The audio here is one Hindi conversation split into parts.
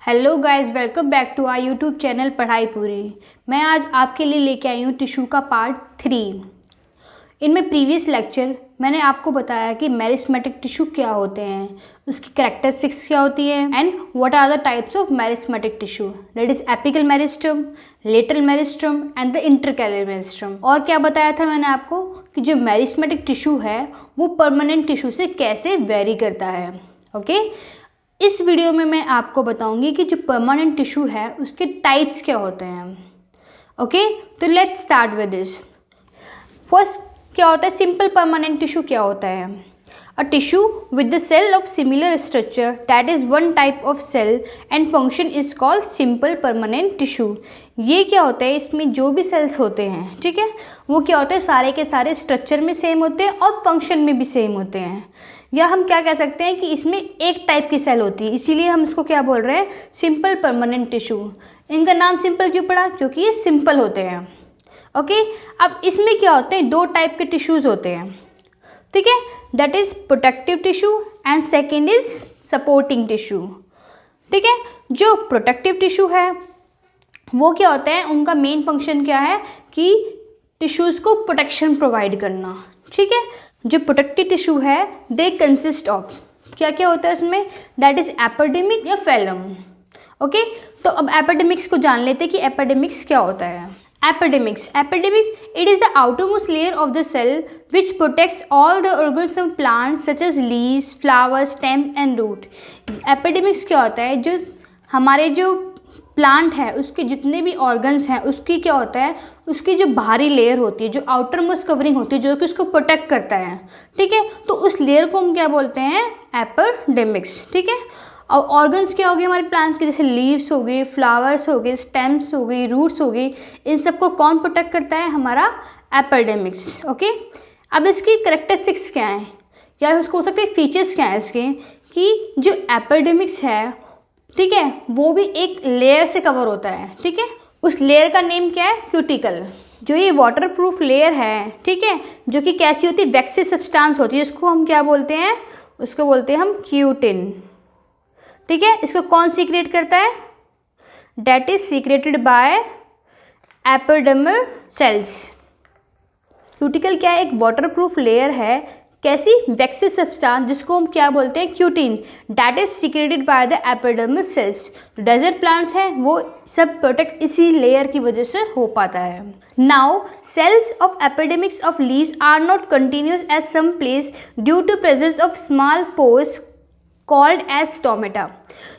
Hello guys, welcome back to our YouTube channel Padhai Puri. मैं आज आपके लिए लेके आई हूँ टिश्यू का पार्ट 3। इनमें प्रीवियस लेक्चर मैंने आपको बताया कि मेरिस्टेमेटिक टिश्यू क्या होते हैं, उसकी कैरेक्टरिस्टिक्स क्या होती है and what are the types of meristematic tissue, that is apical meristem, lateral meristem and the intercalary meristem. और क्या बताया था मैंने आपको कि जो मेरिस्टेमेटिक टिश्यू है वो परमानेंट टिश्यू से कैसे वेरी करता है। ओके, इस वीडियो में मैं आपको बताऊंगी कि जो परमानेंट टिश्यू है उसके टाइप्स क्या होते हैं। ओके, तो let's start with this. First क्या होता है, सिंपल परमानेंट टिश्यू क्या होता है? A tissue with the cell of similar structure that is one type of cell and function is called simple permanent tissue. ये क्या होता है, इसमें जो भी सेल्स होते हैं, ठीक है, वो क्या होते हैं, सारे के सारे स्ट्रक्चर में सेम होते हैं और फंक्शन में भी सेम होते हैं। या हम क्या कह सकते हैं कि इसमें एक टाइप की सेल होती है, इसीलिए हम इसको क्या बोल रहे हैं, सिंपल परमानेंट टिश्यू। इनका नाम सिंपल क्यों पड़ा? क्योंकि ये सिंपल होते हैं। ओके, अब इसमें क्या होते हैं, दो टाइप के टिश्यूज़ होते हैं, ठीक है, that is protective tissue and second is supporting tissue. ठीक है, जो प्रोटेक्टिव टिश्यू है वो क्या होता है, उनका मेन फंक्शन क्या है कि टिश्यूज़ को प्रोटेक्शन प्रोवाइड करना। ठीक है, जो प्रोटेक्टिव टिश्यू है दे कंसिस्ट ऑफ क्या क्या होता है इसमें, दैट इज एपिडर्मिस या फेलम। ओके, तो अब एपिडर्मिस को जान लेते हैं कि एपिडर्मिस क्या होता है। Epidermis it is the outermost layer of the cell which protects all the organs of plants such as leaves, flowers, stem and root. Epidermis क्या होता है, जो हमारे जो प्लांट है उसके जितने भी ऑर्गन्स हैं उसकी क्या होता है, उसकी जो बाहरी लेयर होती है, जो आउटर मोस्ट कवरिंग होती है, जो कि उसको प्रोटेक्ट करता है। ठीक है, तो उस लेयर को हम क्या बोलते हैं, एपिडर्मिस। ठीक है, और ऑर्गन्स क्या हो गए हमारे प्लांट्स के, जैसे लीव्स हो गए, फ्लावर्स हो गए, स्टेम्स हो गई, रूट्स हो गई, इन सबको कौन प्रोटेक्ट करता है, हमारा एपिडर्मिस। ओके, अब इसकी कैरेक्टरिस्टिक्स क्या है, या उसको हो सकते हैं फीचर्स क्या है इसके, कि जो एपिडर्मिस है, ठीक है, वो भी एक लेयर से कवर होता है। ठीक है, उस लेयर का नेम क्या है, क्यूटिकल। जो ये वाटरप्रूफ लेयर है, ठीक है, जो कि कैसी होती है, वैक्सी सब्सटेंस होती है, इसको हम क्या बोलते हैं, उसको बोलते हैं हम क्यूटिन। ठीक है, इसको कौन सीक्रेट करता है, that is secreted by epidermal cells. Cuticle क्या है, एक वाटरप्रूफ लेयर है, कैसी, वैक्सी सब्सटेंस, जिसको हम क्या बोलते हैं, cutin, that is secreted by the epidermal cells. जो डेजर्ट प्लांट्स हैं वो सब प्रोटेक्ट इसी लेयर की वजह से हो पाता है। Now cells of epidermis of leaves are not continuous as some place due to presence of small pores called as stomata.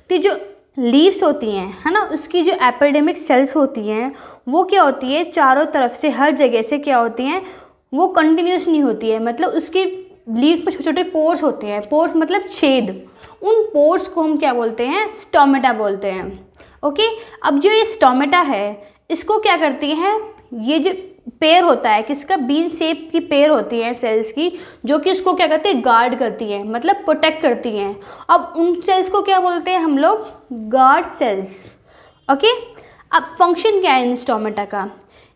कि जो लीव्स होती हैं, है ना, उसकी जो एपिडर्मिस सेल्स होती हैं वो क्या होती है, चारों तरफ से हर जगह से क्या होती हैं, वो कंटिन्यूस नहीं होती है, मतलब उसकी लीव्स पर छोटे छोटे पोर्स होते हैं, पोर्स मतलब छेद, उन पोर्स को हम क्या बोलते हैं, स्टोमेटा बोलते हैं। ओके, अब जो ये स्टोमेटा है इसको क्या करती हैं, ये जो पेयर होता है किसका, बीन शेप की पेयर होती है सेल्स की, जो कि उसको क्या करते हैं, गार्ड करती है, मतलब प्रोटेक्ट करती हैं। अब उन सेल्स को क्या बोलते हैं हम लोग, गार्ड सेल्स। ओके, अब फंक्शन क्या है इन स्टोमेटा का,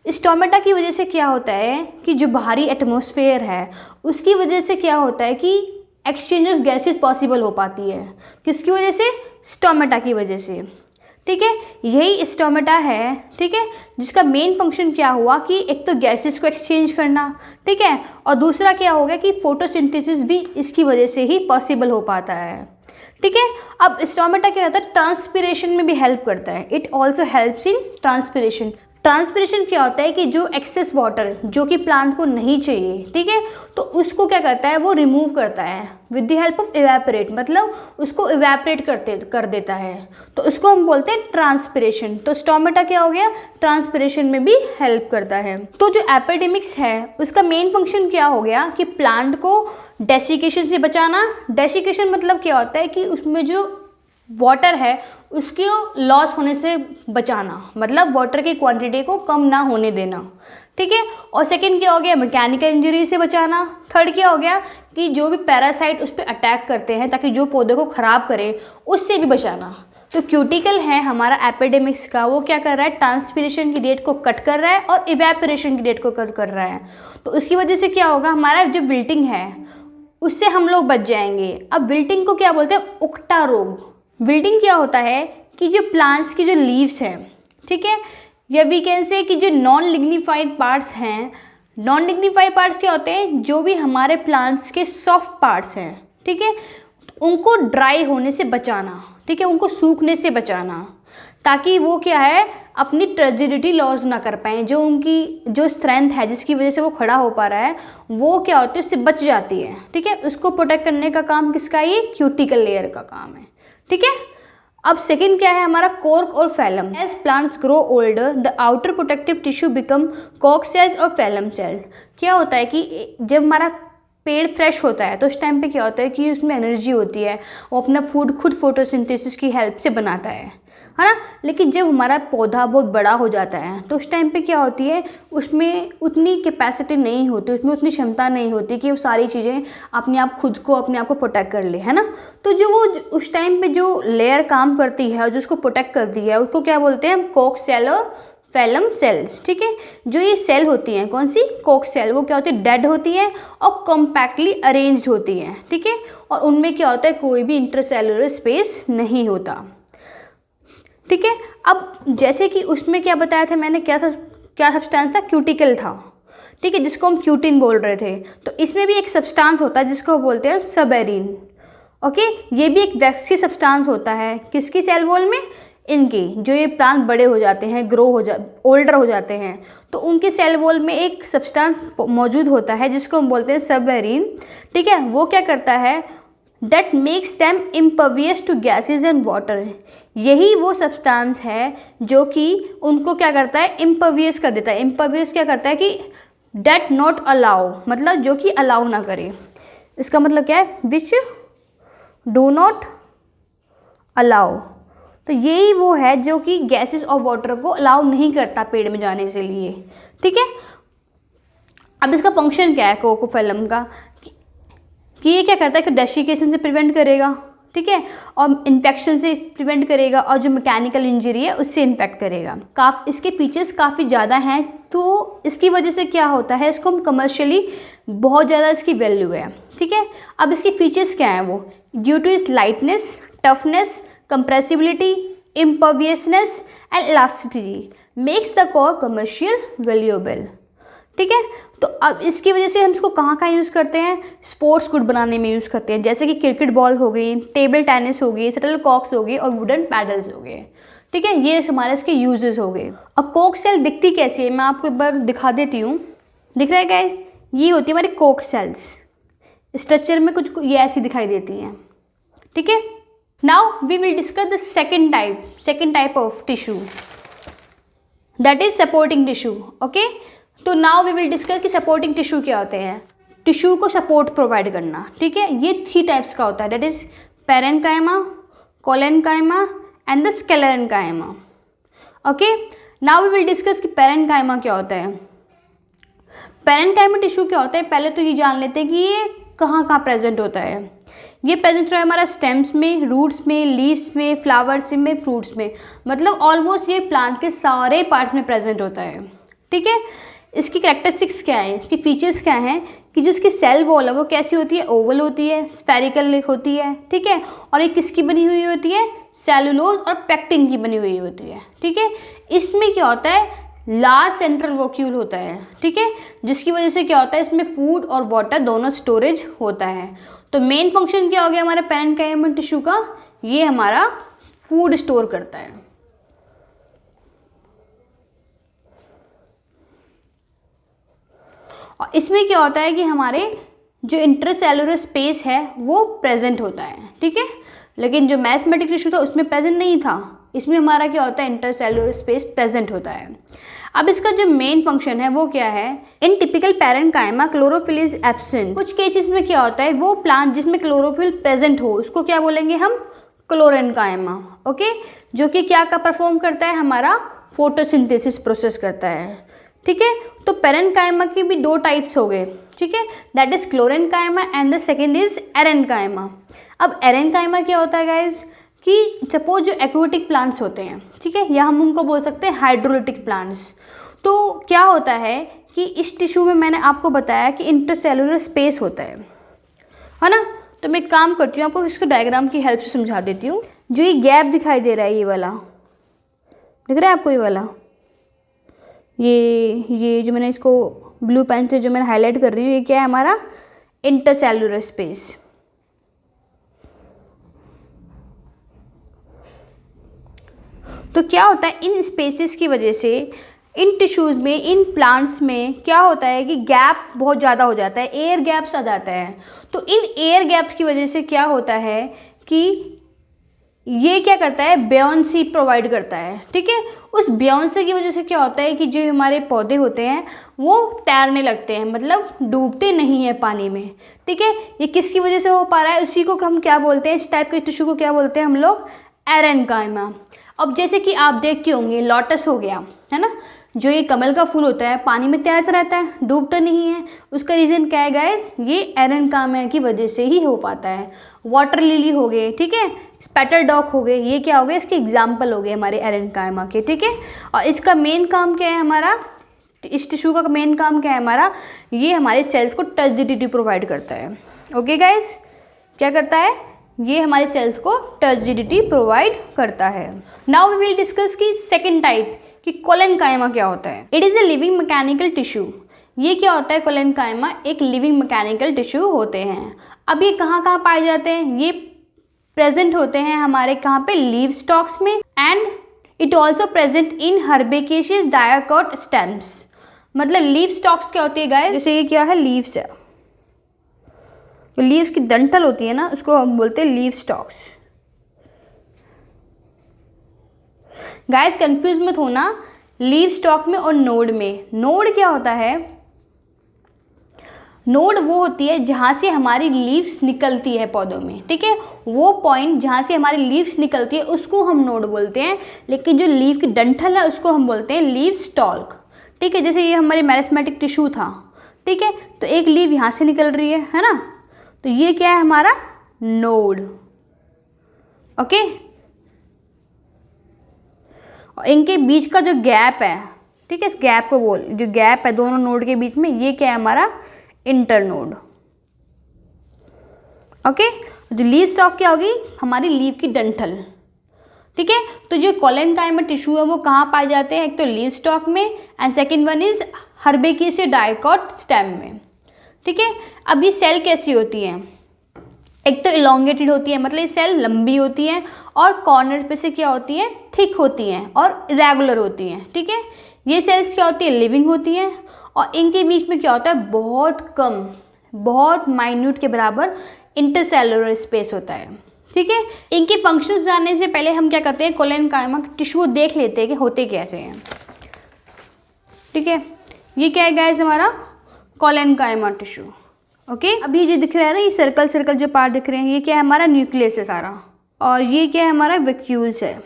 स्टोमेटा की वजह से क्या होता है कि जो बाहरी एटमॉस्फेयर है उसकी वजह से क्या होता है कि एक्सचेंज ऑफ गैसेस पॉसिबल हो पाती है, किसकी वजह से, स्टोमेटा की वजह से। ठीक है, यही स्टोमेटा है, ठीक है, जिसका मेन फंक्शन क्या हुआ कि एक तो गैसेस को एक्सचेंज करना, ठीक है, और दूसरा क्या हो गया कि फोटोसिंथेसिस भी इसकी वजह से ही पॉसिबल हो पाता है। ठीक है, अब स्टोमेटा क्या होता है, ट्रांसपिरेशन में भी हेल्प करता है, it also helps in transpiration. Transpiration क्या होता है कि जो एक्सेस वाटर जो कि प्लांट को नहीं चाहिए, ठीक है, तो उसको क्या करता है, वो रिमूव करता है with the help of evaporate, मतलब उसको इवेपोरेट कर देता है, तो उसको हम बोलते हैं ट्रांसपिरेशन। तो स्टोमेटा क्या हो गया, ट्रांसपिरेशन में भी हेल्प करता है। तो जो एपिडर्मिस है उसका मेन फंक्शन क्या हो गया कि प्लांट को डेसिकेशन से बचाना। डेसिकेशन मतलब क्या होता है कि उसमें जो वाटर है उसके लॉस होने से बचाना, मतलब वाटर की क्वांटिटी को कम ना होने देना। ठीक है, और सेकंड क्या हो गया, मैकेनिकल इंजरी से बचाना। थर्ड क्या हो गया कि जो भी पैरासाइट उस पर अटैक करते हैं ताकि जो पौधे को ख़राब करे उससे भी बचाना। तो क्यूटिकल है हमारा एपिडर्मिस का, वो क्या कर रहा है, ट्रांसपिरेशन की रेट को कट कर रहा है और इवेपोरेशन की रेट को कट कर रहा है। तो उसकी वजह से क्या होगा, हमारा जो विल्टिंग है उससे हम लोग बच जाएंगे। अब विल्टिंग को क्या बोलते हैं, उकटा रोग। विल्टिंग क्या होता है कि जो प्लांट्स की जो लीव्स हैं, ठीक है, या वी कैन से कि जो नॉन लिग्निफाइड पार्ट्स हैं, नॉन लिग्निफाइड पार्ट्स क्या होते हैं, जो भी हमारे प्लांट्स के सॉफ्ट पार्ट्स हैं, ठीक है, उनको ड्राई होने से बचाना, ठीक है, उनको सूखने से बचाना, ताकि वो क्या है अपनी ट्रेजिडिटी लॉस ना कर पाएँ, जो उनकी जो स्ट्रेंथ है जिसकी वजह से वो खड़ा हो पा रहा है वो क्या होती है उससे बच जाती है, ठीक है। उसको प्रोटेक्ट करने का काम किसका, ये क्यूटिकल लेयर का काम है, ठीक है। अब सेकंड क्या है हमारा, कॉर्क और phellem. As plants grow older the outer protective tissue become cork cells और फैलम सेल। क्या होता है कि जब हमारा पेड़ फ्रेश होता है तो उस टाइम पे क्या होता है कि उसमें एनर्जी होती है, वो अपना फूड खुद फोटोसिंथेसिस की हेल्प से बनाता है ना। लेकिन जब हमारा पौधा बहुत बड़ा हो जाता है तो उस टाइम पे क्या होती है, उसमें उतनी कैपेसिटी नहीं होती, उसमें उतनी क्षमता नहीं होती कि वो सारी चीज़ें अपने आप खुद को अपने आप को प्रोटेक्ट कर ले, है ना। तो जो वो उस टाइम पे जो लेयर काम करती है और जो उसको प्रोटेक्ट करती है उसको क्या बोलते हैं, कॉर्क सेल और फैलम सेल्स, ठीक है। जो ये सेल होती हैं, कौन सी, कॉर्क सेल, वो क्या होती है, डेड होती है और कॉम्पैक्टली अरेंज्ड होती हैं, ठीक है। और उनमें क्या होता है, कोई भी इंटरसेलुलर स्पेस नहीं होता, ठीक है। अब जैसे कि उसमें क्या बताया था मैंने, क्या सब्सटेंस था, क्यूटिकल था, ठीक है, जिसको हम क्यूटिन बोल रहे थे। तो इसमें भी एक सब्सटेंस होता है जिसको बोलते हैं सबेरिन, ओके। ये भी एक वैक्सी सब्सटेंस होता है, किसकी सेल वॉल में, इनकी, जो ये प्लांट बड़े हो जाते हैं, ओल्डर हो जाते हैं तो उनके सेल वॉल में एक सब्सटेंस मौजूद होता है जिसको हम बोलते हैं सबेरिन, ठीक है। वो क्या करता है, that makes them impervious to gases and water. यही वो सब्सटेंस है जो कि उनको क्या करता है, इम्पर्वियस कर देता है। इम्पर्वियस क्या करता है कि डेट नॉट अलाउ, मतलब जो कि अलाउ ना करे। इसका मतलब क्या है, विच डू नॉट अलाउ। तो यही वो है जो कि गैसेस और वाटर को अलाउ नहीं करता पेड़ में जाने से लिए, ठीक है। अब इसका फंक्शन क्या है कोकोफैलम का, कि ये क्या करता है कि डेसिकेशन से प्रिवेंट करेगा, ठीक है, और इन्फेक्शन से प्रिवेंट करेगा, और जो मैकेनिकल इंजरी है उससे इन्फेक्ट करेगा। इसके फीचर्स काफ़ी ज़्यादा हैं, तो इसकी वजह से क्या होता है, इसको हम कमर्शियली बहुत ज़्यादा इसकी वैल्यू है, ठीक है। अब इसके फीचर्स क्या हैं, वो due to its lightness, toughness, compressibility, imperviousness and elasticity makes the cork commercial valuable, ठीक है। तो अब इसकी वजह से हम इसको कहाँ यूज़ करते हैं, स्पोर्ट्स गुड बनाने में यूज़ करते हैं, जैसे कि क्रिकेट बॉल हो गई, टेबल टेनिस हो गई, शटल कॉक्स हो गई और वुडन पैडल्स हो गए, ठीक है। ये हमारे इसके यूजेस हो गए। अब कॉर्क सेल दिखती कैसी है, मैं आपको एक बार दिखा देती हूँ। दिख रहा है गाइस, ये होती है हमारी कॉर्क सेल्स, स्ट्रक्चर में कुछ ये ऐसी दिखाई देती हैं, ठीक है। Now we will discuss the second type of tissue, that is supporting tissue, okay. तो नाउ वी विल डिस्कस कि सपोर्टिंग टिश्यू क्या होते हैं, टिश्यू को सपोर्ट प्रोवाइड करना, ठीक है। ये 3 टाइप्स का होता है, that is parenchyma, collenchyma and the sclerenchyma, okay. Now we will discuss कि पैरेन्काइमा क्या होता है। पैरेन्काइमा टिश्यू क्या होता है, पहले तो ये जान लेते हैं कि ये कहाँ प्रेजेंट होता है। ये प्रेजेंट होता है हमारा स्टेम्स में, रूट्स में, लीव्स में, फ्लावर्स में, फ्रूट्स में, मतलब ऑलमोस्ट ये प्लांट के सारे पार्ट्स में प्रेजेंट होता है, ठीक है। इसकी कैरेक्टरिस्टिक्स क्या है, इसकी फीचर्स क्या हैं, कि जिसकी सेल वॉल है वो कैसी होती है, ओवल होती है, स्फेरिकल होती है, ठीक है। और ये किसकी बनी हुई होती है, सेलुलोज और पेक्टिन की बनी हुई होती है, ठीक है। इसमें क्या होता है, लार्ज सेंट्रल वॉक्यूल होता है, ठीक है, जिसकी वजह से क्या होता है, इसमें फूड और वाटर दोनों स्टोरेज होता है। तो मेन फंक्शन क्या हो गया हमारे पैरेन्काइमा टिश्यू का, ये हमारा फूड स्टोर करता है। और इसमें क्या होता है कि हमारे जो इंटरसेलुलर स्पेस है वो प्रेजेंट होता है, ठीक है। लेकिन जो मैस्मेटिक टिश्यू था उसमें प्रेजेंट नहीं था, इसमें हमारा क्या होता है, इंटरसेलुलर स्पेस प्रेजेंट होता है। अब इसका जो मेन फंक्शन है वो क्या है, इन typical parenchyma chlorophyll is absent. कुछ केसेस में क्या होता है, वो प्लांट जिसमें क्लोरोफिल प्रेजेंट हो उसको क्या बोलेंगे हम, क्लोरेन्काइमा, ओके, जो कि क्या का परफॉर्म करता है, हमारा फोटोसिंथेसिस प्रोसेस करता है, ठीक है। तो पैरेन्काइमा की भी 2 टाइप्स हो गए, ठीक है, that is क्लोरेन्काइमा and the second is एरेन्काइमा। अब एरेन्काइमा क्या होता है गाइज, कि सपोज जो एक्वेटिक प्लांट्स होते हैं, ठीक है, या हम उनको बोल सकते हैं हाइड्रोलिटिक प्लांट्स। तो क्या होता है कि इस टिश्यू में मैंने आपको बताया कि इंटरसेलुलर स्पेस होता है ना। तो मैं एक काम करती हूँ, आपको इसको डायग्राम की हेल्प से समझा देती हूँ। जो ये गैप दिखाई दे रहा है, ये वाला दिख रहा है आपको, ये वाला, ये जो मैंने इसको ब्लू पेन से जो मैंने हाईलाइट कर रही हूँ, ये क्या है हमारा इंटरसेल्युलर स्पेस। तो क्या होता है इन स्पेसेस की वजह से, इन टिश्यूज़ में, इन प्लांट्स में क्या होता है कि गैप बहुत ज़्यादा हो जाता है, एयर गैप्स आ जाता है। तो इन एयर गैप्स की वजह से क्या होता है कि ये क्या करता है, ब्योंसी प्रोवाइड करता है, ठीक है। उस ब्योंसी की वजह से क्या होता है कि जो हमारे पौधे होते हैं वो तैरने लगते हैं, मतलब डूबते नहीं हैं पानी में, ठीक है। ये किसकी वजह से हो पा रहा है, उसी को हम क्या बोलते हैं, इस टाइप के टिश्यू को क्या बोलते हैं हम लोग, एरेन्काइमा। अब जैसे कि आप देखते होंगे लोटस हो गया, है ना, जो ये कमल का फूल होता है पानी में तैरता रहता है, डूबता नहीं है। उसका रीज़न क्या है गाइस, ये एरेन्काइमा की वजह से ही हो पाता है। वाटर लिली हो गए, ठीक है, स्पेटल डॉग हो गए, ये क्या हो गए, इसके एग्जाम्पल हो गए हमारे एरेन्काइमा के, ठीक है। और इसका मेन काम क्या है हमारा, इस टिश्यू का मेन काम क्या है हमारा, ये हमारे सेल्स को टर्जिडिटी प्रोवाइड करता है। ओके गाइस, क्या करता है, ये हमारे सेल्स को टर्जिडिटी प्रोवाइड करता है। नाउ वी विल डिस्कस की सेकंड टाइप कि कोलेनकाइमा क्या होता है। It is a living mechanical tissue. ये क्या होता है, कोलेनकाइमा एक लिविंग मैकेनिकल टिश्यू होते हैं। अब ये कहाँ कहाँ पाए जाते हैं, ये प्रेजेंट होते हैं हमारे कहाँ पे, लीव स्टॉक्स में, and it also present in herbaceous dicot stems. मतलब लीव स्टॉक्स क्या होती है गाइस, जैसे ये क्या है, लीव्स है, तो लीव्स की डंठल होती है ना, उसको हम बोलते हैं लीव स्टॉक्स। गाइस कंफ्यूज मत होना लीव स्टॉक में और नोड में। नोड क्या होता है, नोड वो होती है जहाँ से हमारी लीव्स निकलती है पौधों में, ठीक है, वो पॉइंट जहाँ से हमारी लीव्स निकलती है उसको हम नोड बोलते हैं। लेकिन जो लीव की डंठल है उसको हम बोलते हैं लीव स्टॉक, ठीक है। जैसे ये हमारी मेरिस्टेमेटिक टिश्यू था, ठीक है, तो एक लीव यहाँ से निकल रही है ना, तो ये क्या है हमारा नोड। ओके, और इनके बीच का जो गैप है, ठीक है, इस गैप को बोल, जो गैप है दोनों नोड के बीच में, ये क्या है हमारा इंटरनोड। ओके, जो लीव स्टॉक क्या होगी, हमारी लीव की डंठल, ठीक है। तो जो कोलेनकाइमा टिश्यू है वो कहाँ पाए जाते हैं, एक तो लीव स्टॉक में, and second one is herbaceous dicot stem में, ठीक है। अब ये सेल कैसी होती है, एक तो इलोंगेटेड होती है, मतलब ये सेल लंबी होती है, और कॉर्नर पे से क्या होती है, थिक होती हैं और इरेगुलर होती हैं, ठीक है। ये सेल्स क्या होती है, लिविंग होती हैं, और इनके बीच में क्या होता है, बहुत कम, बहुत माइन्यूट के बराबर इंटरसेलुलर स्पेस होता है, ठीक है। इनके फंक्शंस जानने से पहले हम क्या करते हैं, कोलेनकाइमा टिश्यू देख लेते हैं कि होते कैसे हैं, ठीक है। ये क्या है गाइस हमारा कोलेनकाइमा टिश्यू। ओके, अभी जो दिख रहा है ना, ये सर्कल सर्कल जो पार्ट दिख रहे हैं, ये क्या है हमारा न्यूक्लियस है सारा, और ये क्या है हमारा वैक्यूल्स है,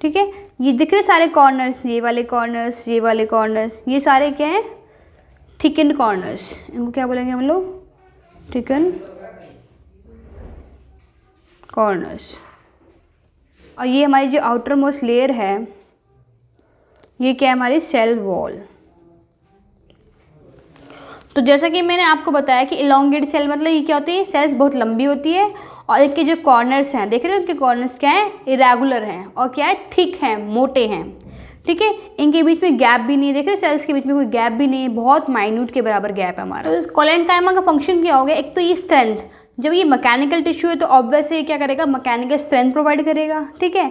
ठीक है। ये दिख रहे सारे कॉर्नर्स, ये वाले कॉर्नर्स, ये वाले कॉर्नर्स, ये सारे क्या हैं, थिकन कॉर्नर्स, इनको क्या बोलेंगे हम लोग, थिकन कॉर्नर्स। और ये हमारी जो आउटर मोस्ट लेयर है, ये क्या है हमारी सेल वॉल। तो जैसा कि मैंने आपको बताया कि इलोंगेट सेल मतलब ये क्या होती है, सेल्स बहुत लंबी होती है, और इनके जो कॉर्नर्स हैं, देख रहे हो, इनके कॉर्नर्स क्या हैं, इरेगुलर हैं, और क्या है, थिक हैं, मोटे हैं, ठीक है। इनके बीच में गैप भी नहीं है, देख रहे सेल्स के बीच में कोई गैप भी नहीं है, बहुत माइन्यूट के बराबर गैप है हमारा। तो कोलेनकाइमा का फंक्शन क्या हो गया, एक तो ये स्ट्रेंथ, जब ये मैकेनिकल टिश्यू है तो ऑब्वियसली क्या करेगा, मैकेनिकल स्ट्रेंथ प्रोवाइड करेगा, ठीक है।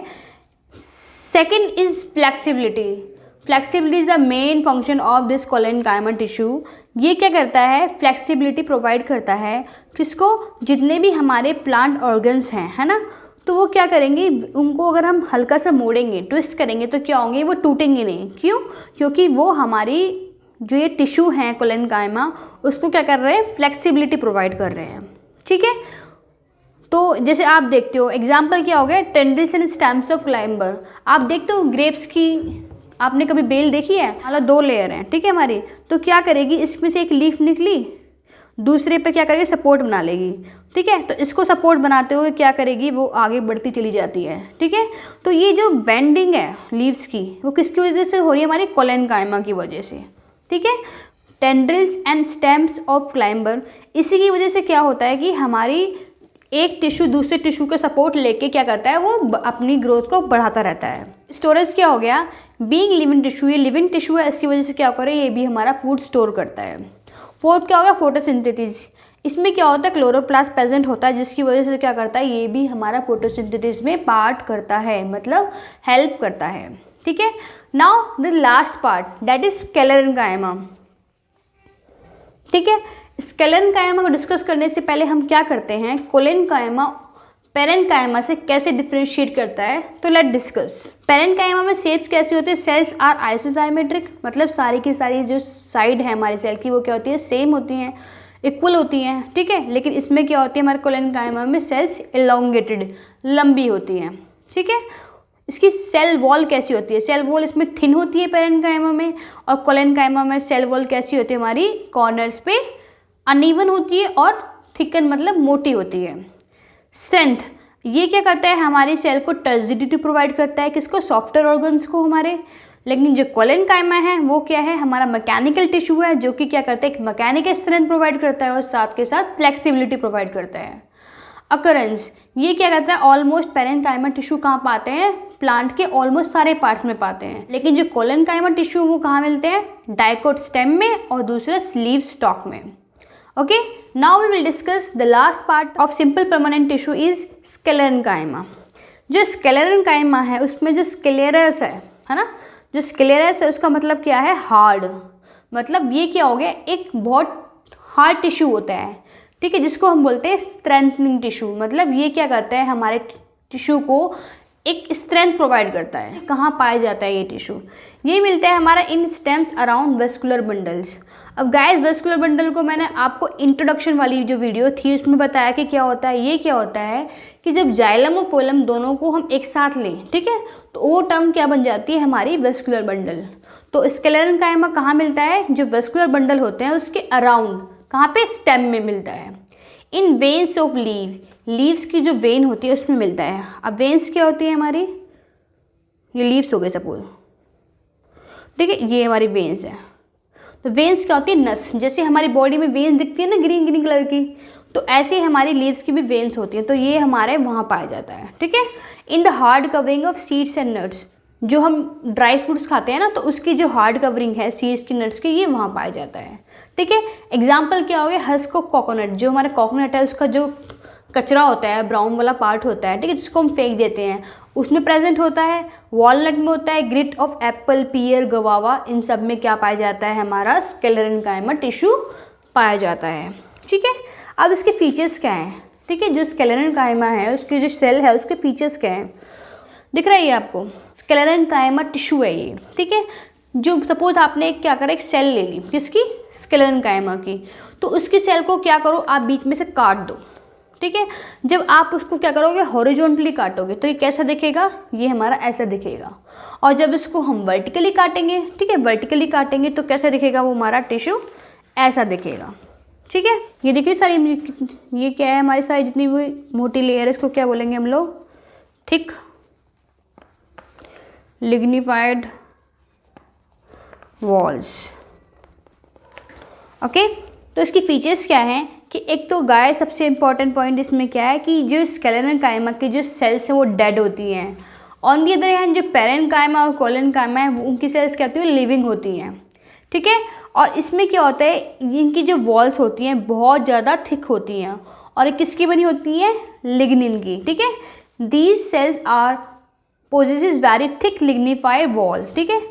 Second is flexibility. Flexibility is the main function of this collenchyma tissue. ये क्या करता है, फ्लेक्सिबिलिटी प्रोवाइड करता है, किसको, जितने भी हमारे प्लांट ऑर्गन्स हैं, है ना, तो वो क्या करेंगे, उनको अगर हम हल्का सा मोड़ेंगे, ट्विस्ट करेंगे, तो क्या होंगे, वो टूटेंगे नहीं। क्यों, क्योंकि वो हमारी जो ये टिश्यू हैं कोलेनकाइमा, उसको क्या कर रहे हैं, फ्लेक्सिबिलिटी प्रोवाइड कर रहे हैं, ठीक है। तो जैसे आप देखते हो, एग्जाम्पल क्या हो गया, tendrils and stems of climber. आप देखते हो ग्रेप्स की, आपने कभी बेल देखी है, मतलब 2 लेयर हैं, ठीक है हमारी, तो क्या करेगी, इसमें से एक लीफ निकली, दूसरे पे क्या करेगी, सपोर्ट बना लेगी, ठीक है। तो इसको सपोर्ट बनाते हुए क्या करेगी, वो आगे बढ़ती चली जाती है, ठीक है। तो ये जो बेंडिंग है लीव्स की, वो किसकी वजह से हो रही है, हमारी कोलेनकाइमा की वजह से, ठीक है। Tendrils and stems of climber. इसी की वजह से क्या होता है कि हमारी एक टिश्यू दूसरे टिश्यू का सपोर्ट लेके क्या करता है, वो अपनी ग्रोथ को बढ़ाता रहता है। स्टोरेज क्या हो गया, बीइंग लिविंग टिश्यू, ये लिविंग टिश्यू है, इसकी वजह से क्या करे, ये भी हमारा फूड स्टोर करता है। फोर्थ क्या हो गया, फोटोसिंथेसिस। इसमें क्या होता है, क्लोरोप्लास्ट प्रेजेंट होता है, जिसकी वजह से क्या करता है, ये भी हमारा फोटोसिंथेसिस में पार्ट करता है, मतलब हेल्प करता है। ठीक है, now the last part that is sclerenchyma. ठीक है, स्केलेरेन्काइमा को डिस्कस करने से पहले हम क्या करते हैं, कोलेनकाइमा पेरेन्काइमा से कैसे डिफ्रेंशिएट करता है, तो लेट डिस्कस। पेरेन्काइमा में शेप्स कैसे होते हैं, सेल्स आर आइसोडायमेट्रिक, मतलब सारी की सारी जो साइड है हमारी सेल की वो क्या होती है, सेम होती हैं, इक्वल होती हैं। ठीक है, लेकिन इसमें क्या होती है, हमारे कोलेनकाइमा में सेल्स एलोंगेटेड, लंबी होती हैं। ठीक है, इसकी सेल वॉल कैसी होती है, सेल वॉल इसमें थिन होती है पेरेन्काइमा में, और कोलेनकाइमा में सेल वॉल कैसी होती है, हमारी कॉर्नर्स पे अनइवन होती है और थिकन मतलब मोटी होती है। स्ट्रेंथ, ये क्या करता है, हमारी सेल को टर्जिडिटी प्रोवाइड करता है, किसको, सॉफ्टवेयर ऑर्गन्स को हमारे। लेकिन जो कोलेनकाइमा है वो क्या है, हमारा मैकेनिकल टिश्यू है, जो कि क्या करता है, एक मैकेनिकल स्ट्रेंथ प्रोवाइड करता है और साथ के साथ फ्लेक्सिबिलिटी प्रोवाइड करता है। अकरेंस, ये क्या करता है, ऑलमोस्ट पेरेन्काइमा टिश्यू कहाँ पाते हैं, प्लांट के ऑलमोस्ट सारे पार्ट्स में पाते हैं। लेकिन जो कोलेनकाइमा टिश्यू वो कहाँ मिलते हैं, डाइकोट स्टेम में और दूसरा लीफ स्टॉक में। Okay, now we will discuss the last part of simple permanent tissue is sclerenchyma. जो स्केलेरेन्काइमा है उसमें जो स्क्लेरस है ना, जो स्क्लेरस है उसका मतलब क्या है, हार्ड, मतलब ये क्या हो गया, एक बहुत हार्ड टिश्यू होता है। ठीक है, जिसको हम बोलते हैं स्ट्रेंथनिंग टिश्यू, मतलब ये क्या करता है, हमारे टिश्यू को एक स्ट्रेंथ प्रोवाइड करता है। कहाँ पाया जाता है ये टिश्यू, ये मिलता है हमारा इन स्टेम्स अराउंड वेस्कुलर बंडल्स। अब गाइस, वेस्कुलर बंडल को मैंने आपको इंट्रोडक्शन वाली जो वीडियो थी उसमें बताया कि क्या होता है। ये क्या होता है कि जब जाइलम और फोइलम दोनों को हम एक साथ लें, ठीक है, तो वो टर्म क्या बन जाती है, हमारी वेस्कुलर बंडल। तो स्केलेरेन्काइमा कहाँ मिलता है, जो वेस्कुलर बंडल होते हैं उसके अराउंड, कहाँ पे, स्टेम में मिलता है। इन वेन्स ऑफ लीव्स की जो वेन होती है उसमें मिलता है। अब वेन्स क्या होती है हमारी, ये लीव्स हो गए सपोज, ठीक है, ये हमारी वेन्स है। तो वेन्स क्या होती है, नस, जैसे हमारी बॉडी में वेन्स दिखती है ना ग्रीन ग्रीन कलर की, तो ऐसे हमारी लीव्स की भी वेन्स होती हैं, तो ये हमारे वहाँ पाया जाता है। ठीक है, in the hard covering of seeds and nuts, जो हम ड्राई फ्रूट्स खाते हैं ना, तो उसकी जो हार्ड कवरिंग है सीड्स की, नट्स की, ये वहाँ पाया जाता है। ठीक है, एग्जाम्पल क्या हो गया, हस्क ऑफ कोकोनट, जो हमारा कोकोनट है उसका जो कचरा होता है, ब्राउन वाला पार्ट होता है, ठीक है, जिसको हम फेंक देते हैं, उसमें प्रेजेंट होता है। वॉलनट में होता है, grit of apple, pear, guava, इन सब में क्या पाया जाता है, हमारा स्केलेरेन्काइमा टिश्यू पाया जाता है। ठीक है, अब इसके फीचर्स क्या हैं, ठीक है, जो स्केलेरेन्काइमा है उसकी जो सेल है उसके फीचर्स क्या हैं, दिख रहा है ये आपको, स्केलेरेन्काइमा टिश्यू है ये। ठीक है, जो सपोज आपने क्या करा, एक सेल ले ली, किसकी, स्केलेरेन्काइमा की, तो उसकी सेल को क्या करो, आप बीच में से काट दो। ठीक है, जब आप उसको क्या करोगे, हॉरिजॉन्टली काटोगे तो ये कैसा दिखेगा, ये हमारा ऐसा दिखेगा। और जब इसको हम वर्टिकली काटेंगे, ठीक है, वर्टिकली काटेंगे तो कैसा दिखेगा, वो हमारा टिश्यू ऐसा दिखेगा। ठीक है, ये देखिए सारी, ये क्या है, हमारी सारी जितनी भी मोटी लेयर है इसको क्या बोलेंगे हम लोग, थिक लिग्निफाइड वॉल्स। ओके, तो इसकी फीचर्स क्या हैं कि एक तो गाय, सबसे इम्पॉर्टेंट पॉइंट इसमें क्या है कि जो स्केलेरेन्काइमा की जो सेल्स हैं वो डेड होती हैं। ऑन दी अदर हैंड जो पेरेन्काइमा और कोलेनकाइमा है उनकी सेल्स क्या होती है, लिविंग होती हैं। ठीक है, और इसमें क्या होता है, इनकी जो वॉल्स होती हैं बहुत ज़्यादा थिक होती हैं, और किसकी बनी होती हैं, लिग्निन की। ठीक है, these cells are possesses very thick lignified wall. ठीक है,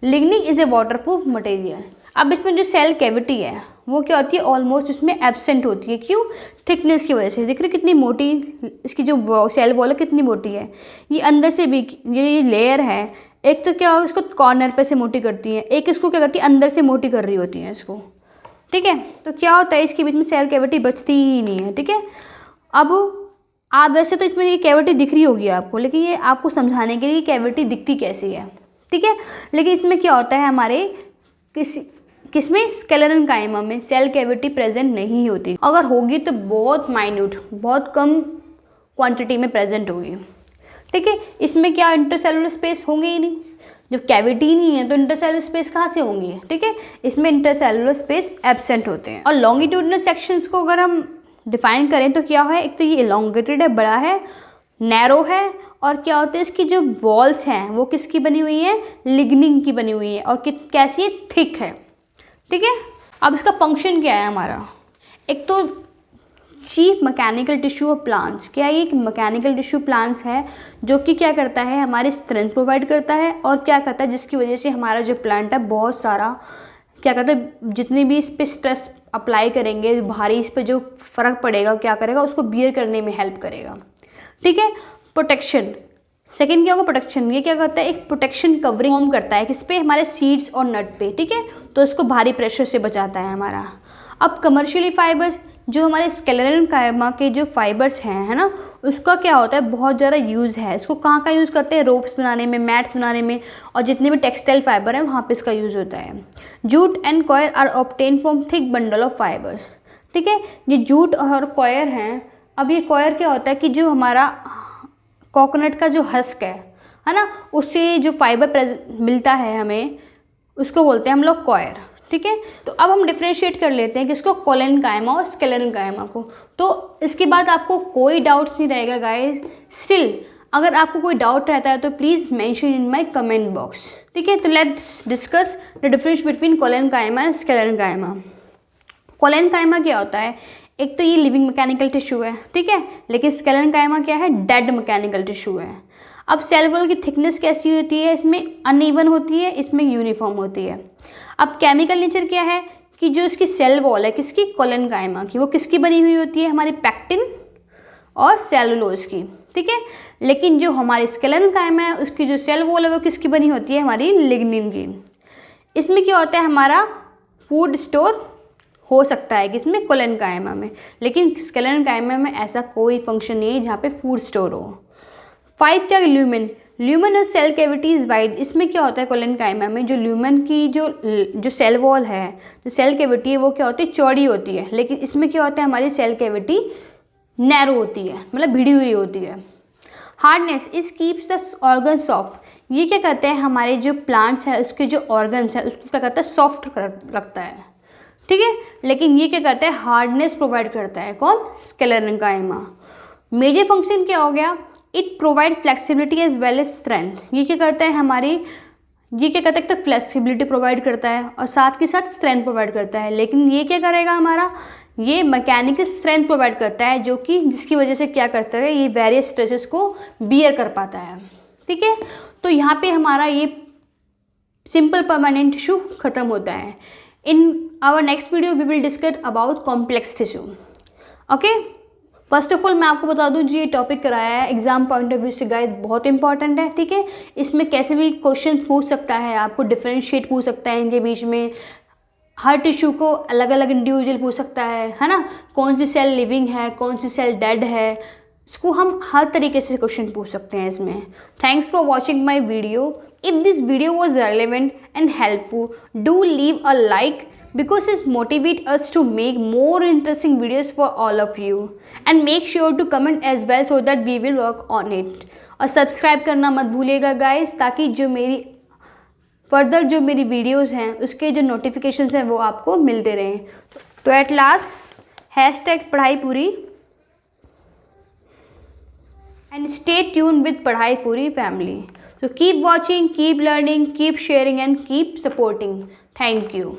lignin is a waterproof material. अब इसमें जो सेल कैविटी है वो क्या होती है, ऑलमोस्ट इसमें एब्सेंट होती है, क्यों, थिकनेस की वजह से। देख रहे कितनी मोटी इसकी जो सेल वॉल है, कितनी मोटी है, ये अंदर से भी ये लेयर है, एक तो क्या हो, इसको कॉर्नर पे से मोटी करती है, एक इसको क्या करती है, अंदर से मोटी कर रही होती है इसको। ठीक है, तो क्या होता है, इसके बीच में सेल कैविटी बचती ही नहीं है। ठीक है, अब आप वैसे तो इसमें ये कैविटी दिख रही होगी आपको, लेकिन ये आपको समझाने के लिए कैविटी दिखती कैसी है। ठीक है, लेकिन इसमें क्या होता है, हमारे किसमें, स्केलेरेन्काइमा में सेल कैविटी प्रेजेंट नहीं होती, अगर होगी तो बहुत माइन्यूट, बहुत कम क्वांटिटी में प्रेजेंट होगी। ठीक है, इसमें क्या इंटरसेलुलर स्पेस होंगे ही नहीं, जब कैविटी नहीं है तो इंटरसेलुलर स्पेस कहाँ से होंगी, ठीक है, इसमें इंटरसेलुलर स्पेस एब्सेंट होते हैं। और लॉन्गिट्यूडिनल सेक्शंस को अगर हम डिफाइन करें तो क्या है, एक तो ये इलोंगेटेड है, बड़ा है, नैरो है, और क्या होता है इसकी जो वॉल्स हैं वो किसकी बनी हुई है, लिग्निन की बनी हुई है, और कैसी है, थिक है, ठीक है। अब इसका फंक्शन क्या है हमारा, एक तो chief mechanical tissue of plants, क्या ये एक मैकेनिकल टिश्यू प्लांट्स है जो कि क्या करता है, हमारी स्ट्रेंथ प्रोवाइड करता है, और क्या करता है जिसकी वजह से हमारा जो प्लांट है बहुत सारा क्या करता है, जितनी भी इस पर स्ट्रेस अप्लाई करेंगे, भारी इस पर जो फ़र्क पड़ेगा क्या करेगा, उसको बियर करने में हेल्प करेगा, ठीक है। प्रोटेक्शन, सेकेंड क्या होगा, प्रोटेक्शन, ये क्या करता है, एक प्रोटेक्शन कवरिंग फॉर्म करता है किस पे, हमारे सीड्स और नट पे, ठीक है, तो इसको भारी प्रेशर से बचाता है हमारा। अब कमर्शियली फाइबर्स, जो हमारे स्केलेटन कायमा के जो फाइबर्स हैं, है ना, उसका क्या होता है, बहुत ज़्यादा यूज़ है, इसको कहाँ का यूज़ करते हैं, रोप्स बनाने में, मैट्स बनाने में, और जितने भी टेक्सटाइल फाइबर हैं वहाँ पे इसका यूज़ होता है। Jute and coir are obtain from thick bundle of fibres, ठीक है, ये जूट और कॉयर हैं। अब ये कॉयर क्या होता है कि जो हमारा कोकोनट का जो हस्क है ना, उससे जो फाइबर मिलता है हमें, उसको बोलते हैं हम लोग कॉयर, ठीक है। तो अब हम डिफ्रेंशिएट कर लेते हैं किसको, कोलेन कायमा और स्केलेटन कायमा को। तो इसके बाद आपको कोई डाउट्स नहीं रहेगा गाइस। स्टिल अगर आपको कोई डाउट रहता है तो please mention in my comment box, ठीक है। तो let's discuss the difference between कोलेन कायमा एंड स्केलेटन कायमा। कोलेन कायमा क्या होता है, एक तो ये लिविंग मैकेनिकल टिश्यू है, ठीक है, लेकिन स्केलेटन कायमा क्या है, डेड मैकेनिकल टिश्यू है। अब सेल वॉल की थिकनेस कैसी होती है, इसमें अनइवन होती है, इसमें यूनिफॉर्म होती है। अब केमिकल नेचर क्या है कि जो इसकी सेल वॉल है किसकी, कोलेन कायमा की, वो किसकी बनी हुई होती है, हमारी पैक्टिन और सेलुलोज की, ठीक है। लेकिन जो हमारी स्केलेटन कायमा है उसकी जो सेल वॉल है वो किसकी बनी होती है, हमारी लिग्निन की। इसमें क्या होता है, हमारा फूड स्टोर हो सकता है किसमें, कोलेन कायमा में, लेकिन स्केलेटन कायमा में ऐसा कोई फंक्शन नहीं है जहाँ पे फूड स्टोर हो। 5 क्या, ल्यूमेन, ल्यूमेन और सेल कैविटीज़ वाइड, इसमें क्या होता है कोलेन कायमा में, जो ल्यूमेन की जो सेल वॉल है, जो सेल कैविटी है वो क्या होती है, चौड़ी होती है, लेकिन इसमें क्या होता है, हमारी सेल कैविटी नैरो होती है, मतलब भिड़ी हुई होती है। Hardness is keeps the organ soft, ये क्या कहते हैं, हमारे जो प्लांट्स हैं उसके जो ऑर्गन्स हैं उसको क्या कहता है, सॉफ्ट रखता है, ठीक है। लेकिन ये क्या कहता है, हार्डनेस प्रोवाइड करता है, कौन, स्केलेटन कायमा। मेजर फंक्शन क्या हो गया, it provide flexibility as well as strength, ये क्या करता है, हमारी ये क्या कहता है, तो फ्लेक्सिबिलिटी प्रोवाइड करता है और साथ के साथ स्ट्रेंथ प्रोवाइड करता है। लेकिन ये क्या करेगा, हमारा ये मैकेनिकल स्ट्रेंथ प्रोवाइड करता है, जो कि जिसकी वजह से क्या करता है, ये वेरियस स्ट्रेसेस को बियर कर पाता है, ठीक है। तो यहाँ पे हमारा ये सिंपल परमानेंट टिश्यू खत्म होता है। In our next video we will discuss about complex tissue, okay. First of all मैं आपको बता दूं जी, ये टॉपिक कराया है एग्जाम पॉइंट ऑफ व्यू से गाइस, बहुत इंपॉर्टेंट है, ठीक है। इसमें कैसे भी क्वेश्चन पूछ सकता है, आपको डिफरेंशिएट पूछ सकता है इनके बीच में, हर टिश्यू को अलग अलग इंडिविजुअल पूछ सकता है ना, कौन सी सेल लिविंग है, कौन सी सेल डेड है, इसको हम हर तरीके से क्वेश्चन पूछ सकते हैं इसमें। Thanks for watching my video. If this video was relevant and helpful, do leave a like because it motivates us to make more interesting videos for all of you, and make sure to comment as well so that we will work on it। और सब्सक्राइब करना मत भूलिएगा गाइस, ताकि जो मेरी फर्दर जो मेरी वीडियोस हैं उसके जो नोटिफिकेशंस हैं वो आपको मिलते रहें। तो एट लास्ट #पढ़ाई पूरी एंड स्टे ट्यून विद पढ़ाई पूरी family. So keep watching, keep learning, keep sharing and keep supporting. Thank you.